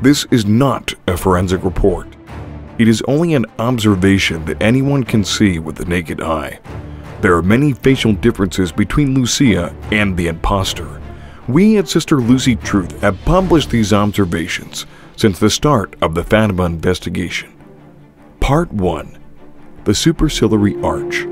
This is not a forensic report. It is only an observation that anyone can see with the naked eye. There are many facial differences between Lucia and the imposter. We at Sister Lucy Truth have published these observations since the start of the Fatima investigation. Part 1. The Superciliary Arch.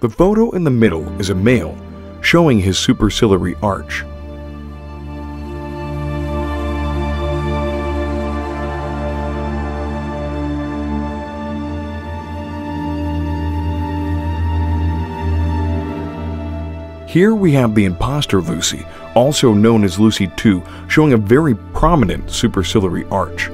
The photo in the middle is a male, showing his superciliary arch. Here we have the imposter Lucy, also known as Lucy 2, showing a very prominent superciliary arch.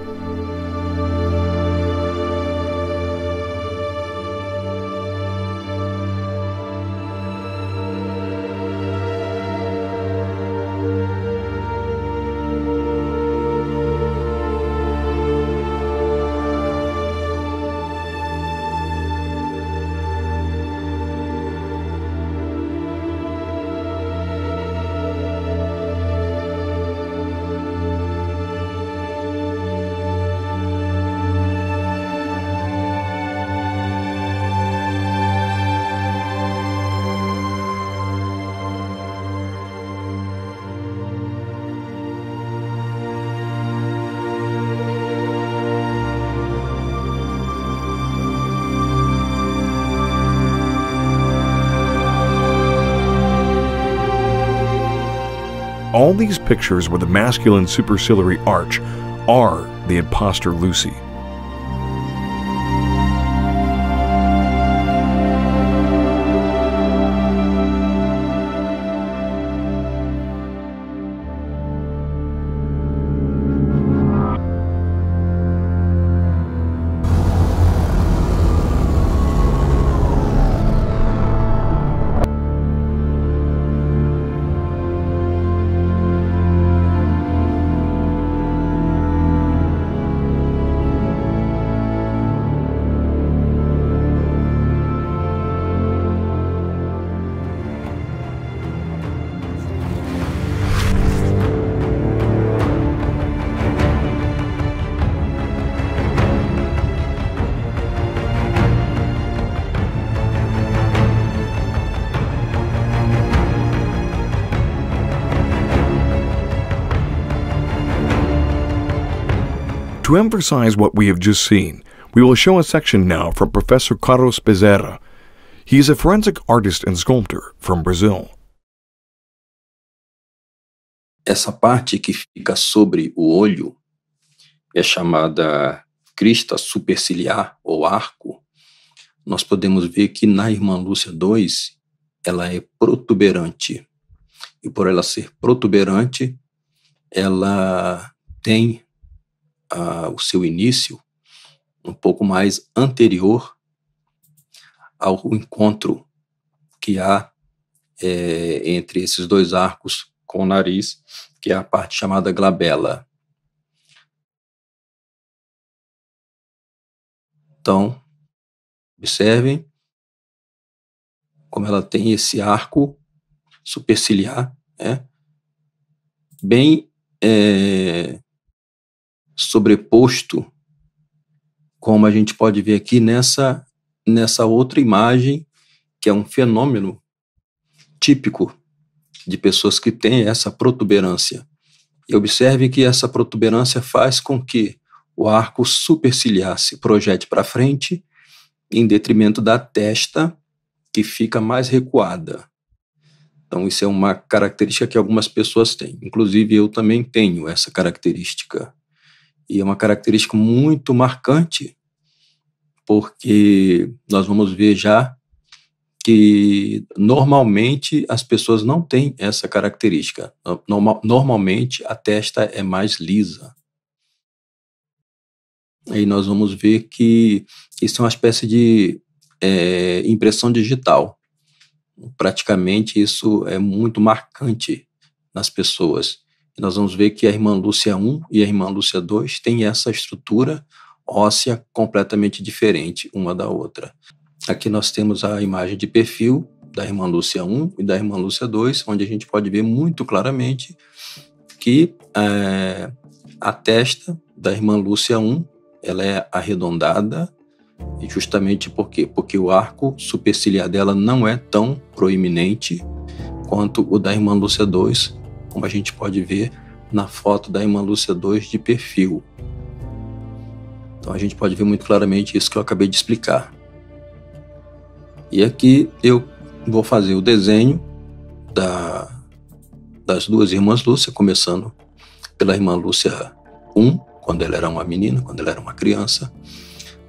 All these pictures with a masculine superciliary arch are the imposter Lucy. To emphasize what we have just seen, we will show a section now from Professor Carlos Bezerra. He is a forensic artist and sculptor from Brazil. Essa parte que fica sobre o olho é chamada crista superciliar ou arco. Nós podemos ver que na irmã Lúcia 2 ela é protuberante. E por ela ser protuberante, ela tem o seu início um pouco mais anterior ao encontro que há entre esses dois arcos com o nariz, que é a parte chamada glabela. Então, observem como ela tem esse arco superciliar, bem sobreposto, como a gente pode ver aqui nessa outra imagem, que é um fenômeno típico de pessoas que têm essa protuberância. E observe que essa protuberância faz com que o arco superciliar se projete para frente, em detrimento da testa, que fica mais recuada. Então, isso é uma característica que algumas pessoas têm. Inclusive, eu também tenho essa característica. E é uma característica muito marcante porque nós vamos ver já que normalmente as pessoas não têm essa característica. Normalmente a testa é mais lisa. Aí nós vamos ver que isso é uma espécie de impressão digital. Praticamente isso é muito marcante nas pessoas. E nós vamos ver que a irmã Lúcia 1 e a irmã Lúcia 2 têm essa estrutura óssea completamente diferente uma da outra. Aqui nós temos a imagem de perfil da irmã Lúcia 1 e da irmã Lúcia 2, onde a gente pode ver muito claramente que a testa da irmã Lúcia 1 ela é arredondada, e justamente por quê? Porque o arco superciliar dela não é tão proeminente quanto o da irmã Lúcia 2, como a gente pode ver na foto da irmã Lúcia 2 de perfil. Então a gente pode ver muito claramente isso que eu acabei de explicar. E aqui eu vou fazer o desenho das duas irmãs Lúcia, começando pela irmã Lúcia 1, quando ela era uma menina, quando ela era uma criança.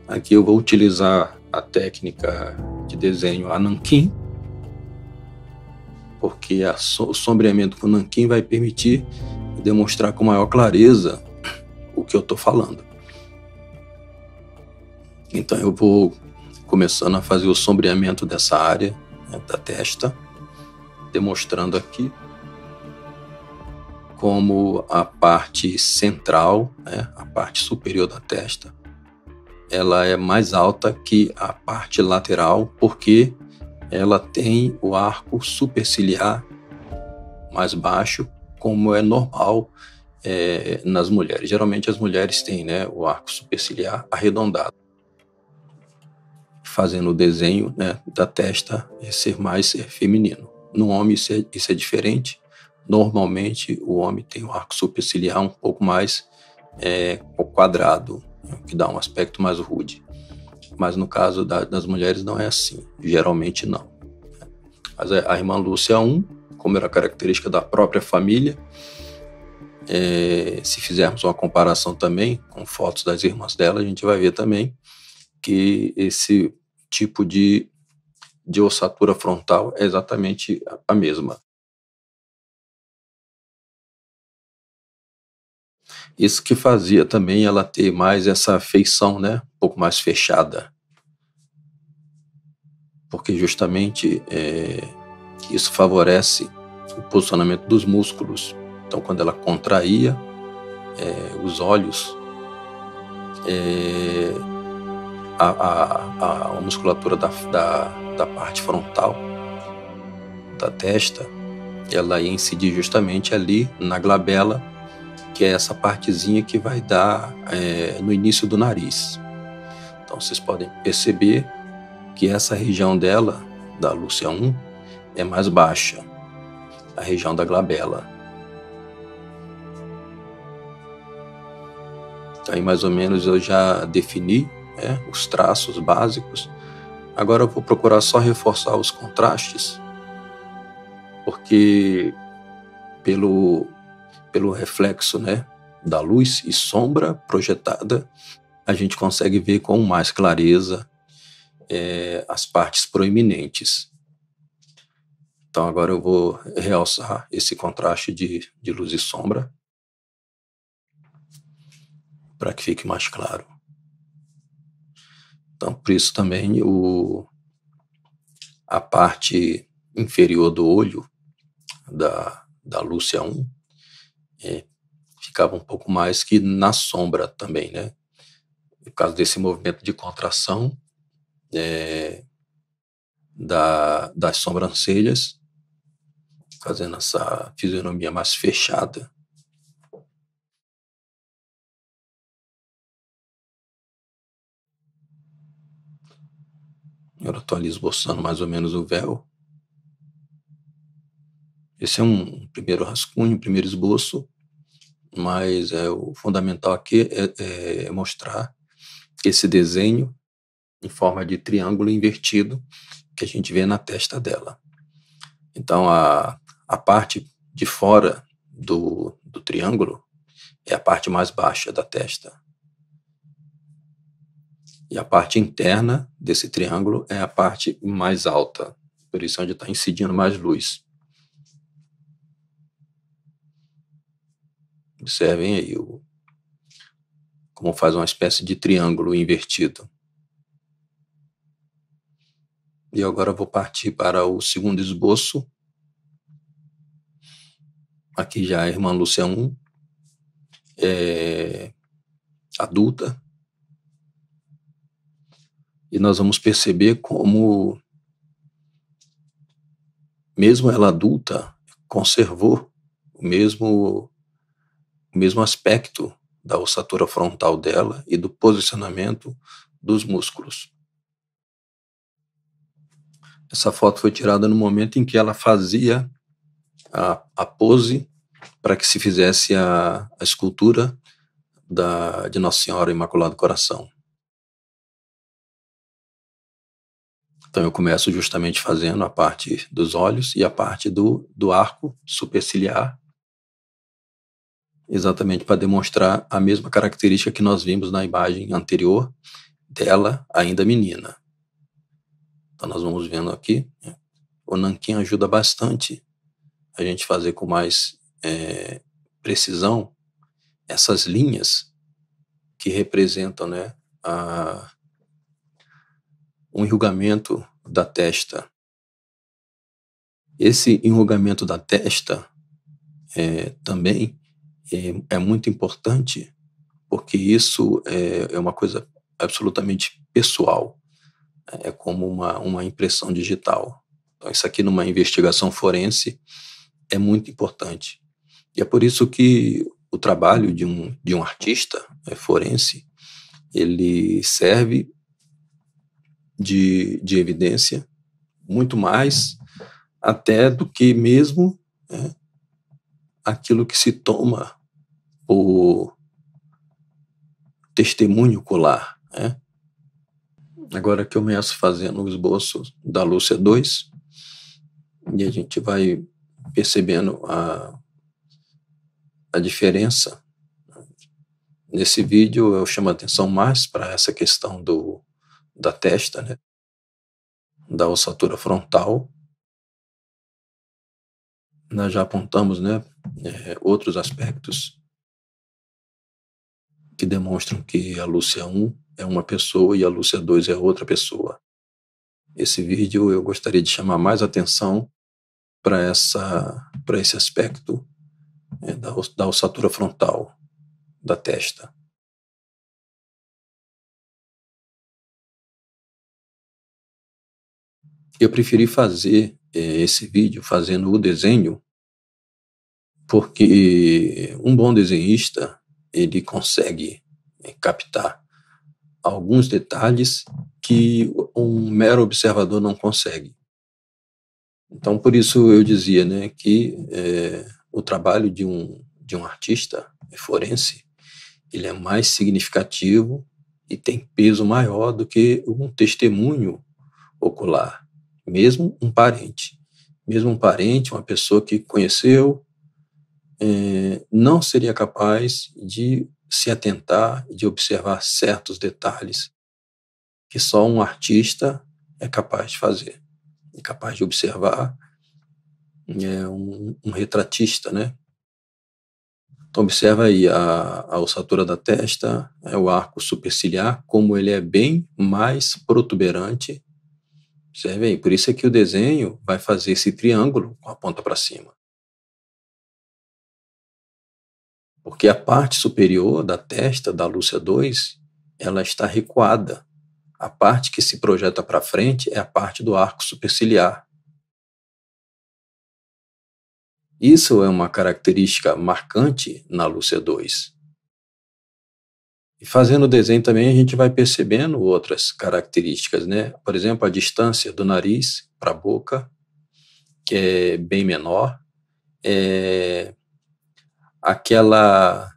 Aqui eu vou utilizar a técnica de desenho a nanquim, porque o sombreamento com nanquim vai permitir demonstrar com maior clareza o que eu estou falando. Então eu vou começando a fazer o sombreamento dessa área, né, da testa, demonstrando aqui como a parte central, né, a parte superior da testa, ela é mais alta que a parte lateral, porque ela tem o arco superciliar mais baixo, como é normal nas mulheres. Geralmente as mulheres têm, né, o arco superciliar arredondado, fazendo o desenho, né, da testa ser mais feminino. No homem isso é diferente. Normalmente o homem tem o arco superciliar um pouco mais quadrado, que dá um aspecto mais rude. Mas no caso das mulheres não é assim, geralmente não. Mas a irmã Lúcia 1, como era característica da própria família, se fizermos uma comparação também com fotos das irmãs dela, a gente vai ver também que esse tipo de ossatura frontal é exatamente a mesma. Isso que fazia também ela ter mais essa feição, né, um pouco mais fechada, porque justamente isso favorece o posicionamento dos músculos. Então, quando ela contraía os olhos, a musculatura da parte frontal da testa, ela ia incidir justamente ali na glabela, que é essa partezinha que vai dar no início do nariz. Então vocês podem perceber que essa região dela, da Lúcia 1, é mais baixa, a região da glabela. Aí mais ou menos eu já defini os traços básicos. Agora eu vou procurar só reforçar os contrastes, porque pelo reflexo, né, da luz e sombra projetada, a gente consegue ver com mais clareza as partes proeminentes. Então agora eu vou realçar esse contraste de luz e sombra para que fique mais claro. Então por isso também a parte inferior do olho da Lúcia 1 ficava um pouco mais que na sombra também, né? Por causa desse movimento de contração das sobrancelhas, fazendo essa fisionomia mais fechada. Agora estou ali esboçando mais ou menos o véu. Esse é um primeiro rascunho, um primeiro esboço, mas o fundamental aqui é mostrar esse desenho em forma de triângulo invertido que a gente vê na testa dela. Então a parte de fora do triângulo é a parte mais baixa da testa. E a parte interna desse triângulo é a parte mais alta, por isso é onde está incidindo mais luz. Observem aí como faz uma espécie de triângulo invertido. E agora eu vou partir para o segundo esboço. Aqui já a irmã Lúcia 1, adulta. E nós vamos perceber como, mesmo ela adulta, conservou o mesmo aspecto da ossatura frontal dela e do posicionamento dos músculos. Essa foto foi tirada no momento em que ela fazia a pose para que se fizesse a escultura de Nossa Senhora Imaculado Coração. Então eu começo justamente fazendo a parte dos olhos e a parte do arco superciliar, exatamente para demonstrar a mesma característica que nós vimos na imagem anterior dela ainda menina. Então nós vamos vendo aqui, o nanquim ajuda bastante a gente fazer com mais precisão essas linhas que representam, né, um enrugamento da testa. Esse enrugamento da testa também é muito importante, porque isso é uma coisa absolutamente pessoal, é como uma impressão digital. Então isso aqui numa investigação forense é muito importante. E é por isso que o trabalho de um artista forense, ele serve de evidência muito mais até do que mesmo aquilo que se toma por testemunho ocular. Agora que eu começo fazendo o esboço da Lúcia 2, e a gente vai percebendo a diferença. Nesse vídeo eu chamo a atenção mais para essa questão da testa, né? Da ossatura frontal. Nós já apontamos, né, outros aspectos que demonstram que a Lúcia 1 é uma pessoa e a Lúcia 2 é outra pessoa. Esse vídeo eu gostaria de chamar mais atenção para esse aspecto da ossatura frontal da testa. Eu preferi fazer esse vídeo fazendo o desenho porque um bom desenhista ele consegue captar alguns detalhes que um mero observador não consegue. Então, por isso eu dizia, né, que o trabalho de um artista forense ele é mais significativo e tem peso maior do que um testemunho ocular, mesmo um parente. Mesmo um parente, uma pessoa que conheceu, não seria capaz de se atentar, de observar certos detalhes que só um artista é capaz de fazer, é capaz de observar, um retratista, né? Então observa aí a ossatura da testa, o arco superciliar, como ele é bem mais protuberante. Observe aí, por isso é que o desenho vai fazer esse triângulo com a ponta para cima. Porque a parte superior da testa da Lúcia 2, ela está recuada. A parte que se projeta para frente é a parte do arco superciliar. Isso é uma característica marcante na Lúcia 2. E fazendo o desenho também a gente vai percebendo outras características, né? Por exemplo, a distância do nariz para a boca, que é bem menor, aquela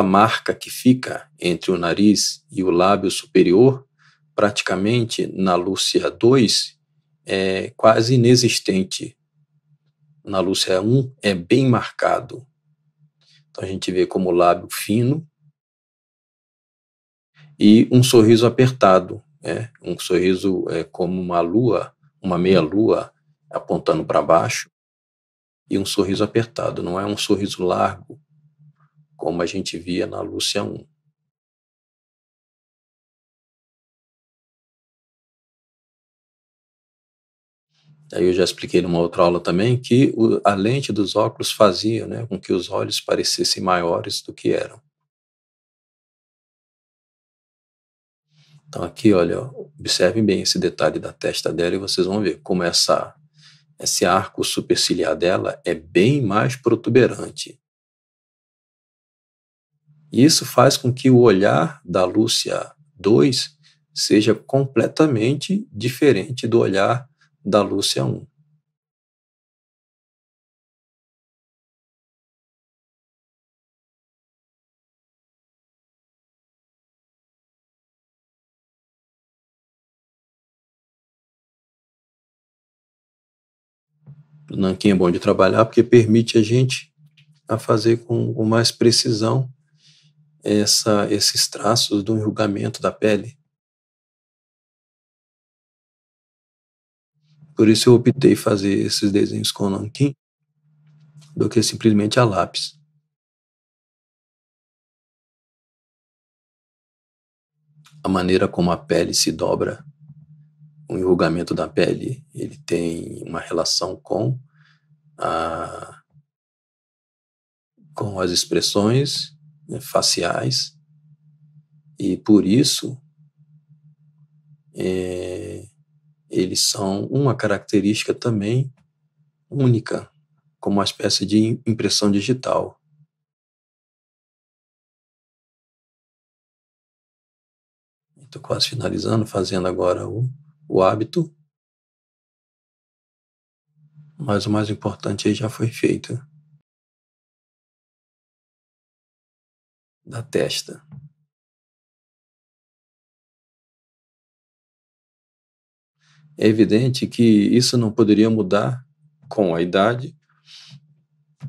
marca que fica entre o nariz e o lábio superior, praticamente na Lúcia 2, é quase inexistente. Na Lúcia 1 é bem marcado. Então a gente vê como o lábio fino e um sorriso apertado, um sorriso como uma lua, uma meia-lua apontando para baixo, e um sorriso apertado, não é um sorriso largo, como a gente via na Lúcia 1. Aí eu já expliquei numa outra aula também que a lente dos óculos fazia, né, com que os olhos parecessem maiores do que eram. Então aqui, olha, observem bem esse detalhe da testa dela e vocês vão ver como esse arco superciliar dela é bem mais protuberante. Isso faz com que o olhar da Lúcia 2 seja completamente diferente do olhar da Lúcia 1. O nanquim é bom de trabalhar porque permite a gente a fazer com mais precisão esses traços do enrugamento da pele. Por isso eu optei fazer esses desenhos com nanquim do que simplesmente a lápis. A maneira como a pele se dobra, o enrugamento da pele, ele tem uma relação com as expressões, né, faciais, e por isso eles são uma característica também única, como uma espécie de impressão digital. Estou quase finalizando, fazendo agora o hábito, mas o mais importante aí já foi feito, da testa. É evidente que isso não poderia mudar com a idade,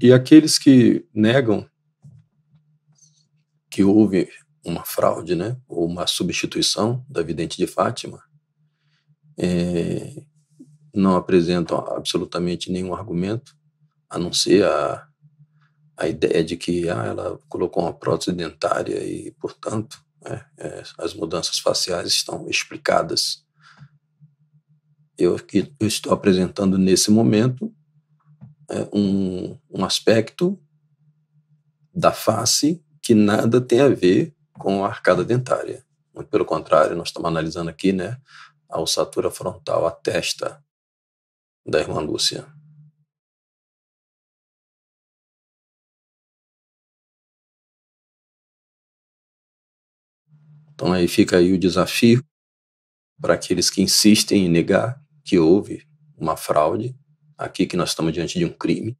e aqueles que negam que houve uma fraude, né, ou uma substituição da vidente de Fátima, não apresentam absolutamente nenhum argumento, a não ser a ideia de que ela colocou uma prótese dentária e, portanto, as mudanças faciais estão explicadas. Eu estou apresentando nesse momento um aspecto da face que nada tem a ver com a arcada dentária. Muito pelo contrário, nós estamos analisando aqui, né, a ossatura frontal, a testa da irmã Lúcia. Então aí fica aí o desafio para aqueles que insistem em negar que houve uma fraude, aqui que nós estamos diante de um crime,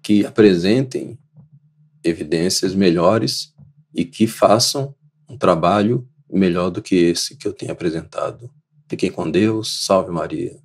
que apresentem evidências melhores e que façam um trabalho melhor do que esse que eu tenho apresentado. Fiquem com Deus, salve Maria.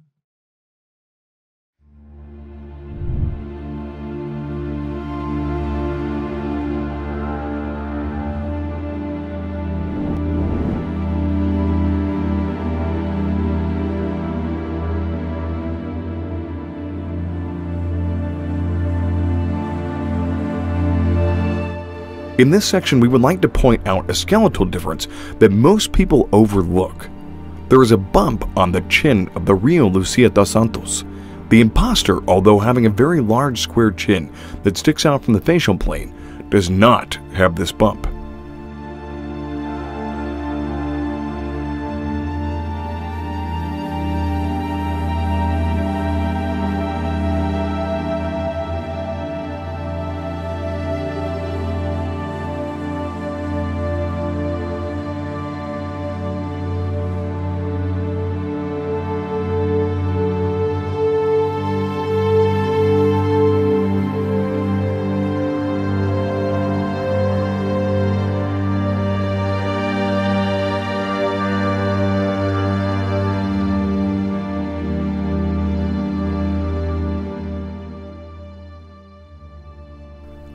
In this section, we would like to point out a skeletal difference that most people overlook. There is a bump on the chin of the real Lucia dos Santos. The imposter, although having a very large square chin that sticks out from the facial plane, does not have this bump.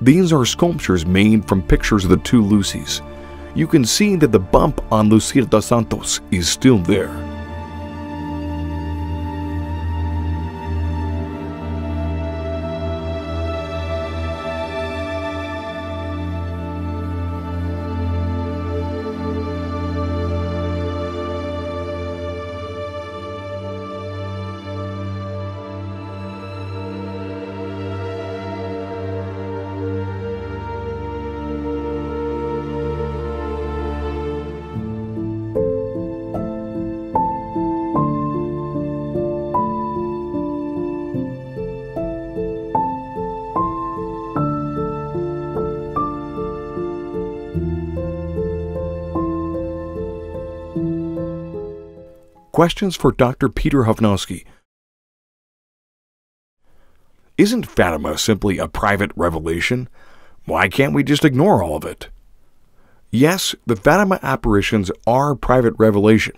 These are sculptures made from pictures of the two Lucies. you can see that the bump on Lucia dos Santos is still there. Questions for Dr. Peter Hovnowski. Isn't Fatima simply a private revelation? Why can't we just ignore all of it? Yes, the Fatima apparitions are private revelation.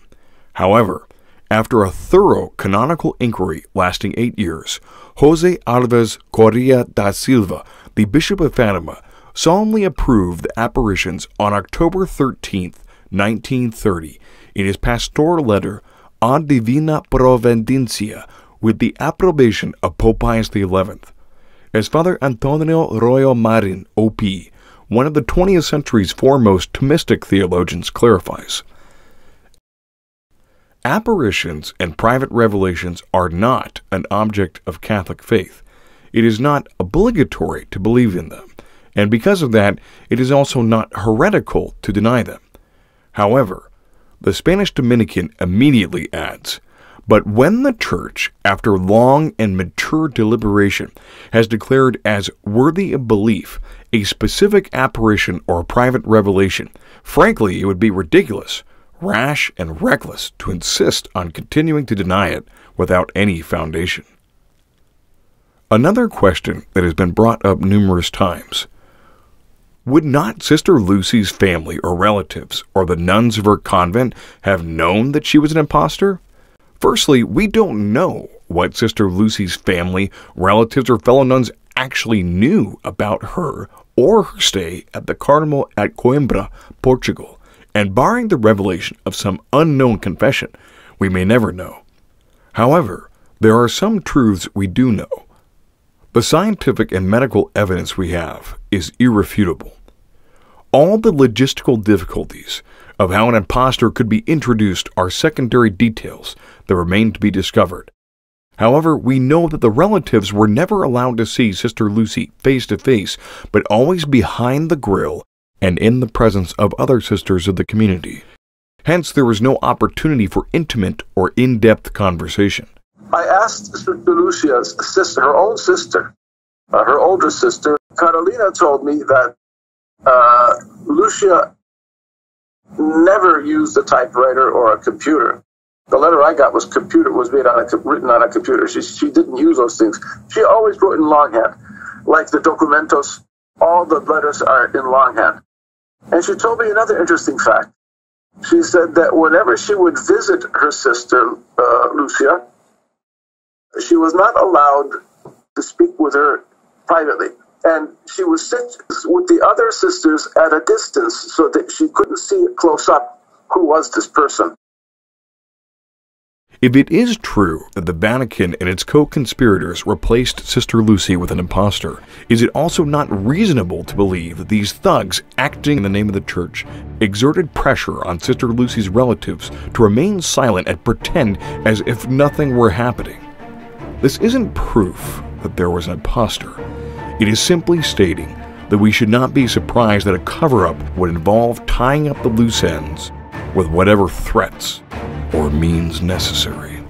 However, after a thorough canonical inquiry lasting 8 years, Jose Alves Correa da Silva, the Bishop of Fatima, solemnly approved the apparitions on October 13, 1930, in his pastoral letter Ad Divina Providencia, with the approbation of Pope Pius XI. As Father Antonio Royo Marin, O.P., one of the 20th century's foremost Thomistic theologians, clarifies, apparitions and private revelations are not an object of Catholic faith. It is not obligatory to believe in them, and because of that, it is also not heretical to deny them. However, the Spanish Dominican immediately adds, but when the Church, after long and mature deliberation, has declared as worthy of belief a specific apparition or private revelation, frankly, it would be ridiculous, rash, and reckless to insist on continuing to deny it without any foundation. Another question that has been brought up numerous times: would not Sister Lucy's family or relatives or the nuns of her convent have known that she was an impostor? Firstly, we don't know what Sister Lucy's family, relatives, or fellow nuns actually knew about her or her stay at the Carmel at Coimbra, Portugal, and barring the revelation of some unknown confession, we may never know. However, there are some truths we do know. The scientific and medical evidence we have is irrefutable. All the logistical difficulties of how an impostor could be introduced are secondary details that remain to be discovered. However, we know that the relatives were never allowed to see Sister Lucy face to face, but always behind the grill and in the presence of other sisters of the community. Hence, there was no opportunity for intimate or in-depth conversation. I asked Sister Lucia's sister, her own sister, her older sister, Carolina, told me that Lucia never used a typewriter or a computer. The letter I got was written on a computer. She didn't use those things. She always wrote in longhand, like the documentos. All the letters are in longhand. And she told me another interesting fact. She said that whenever she would visit her sister, Lucia, she was not allowed to speak with her privately. And she would sit with the other sisters at a distance so that she couldn't see close up who was this person. If it is true that the Vatican and its co-conspirators replaced Sister Lucy with an impostor, is it also not reasonable to believe that these thugs, acting in the name of the Church, exerted pressure on Sister Lucy's relatives to remain silent and pretend as if nothing were happening? This isn't proof that there was an impostor. It is simply stating that we should not be surprised that a cover-up would involve tying up the loose ends with whatever threats or means necessary.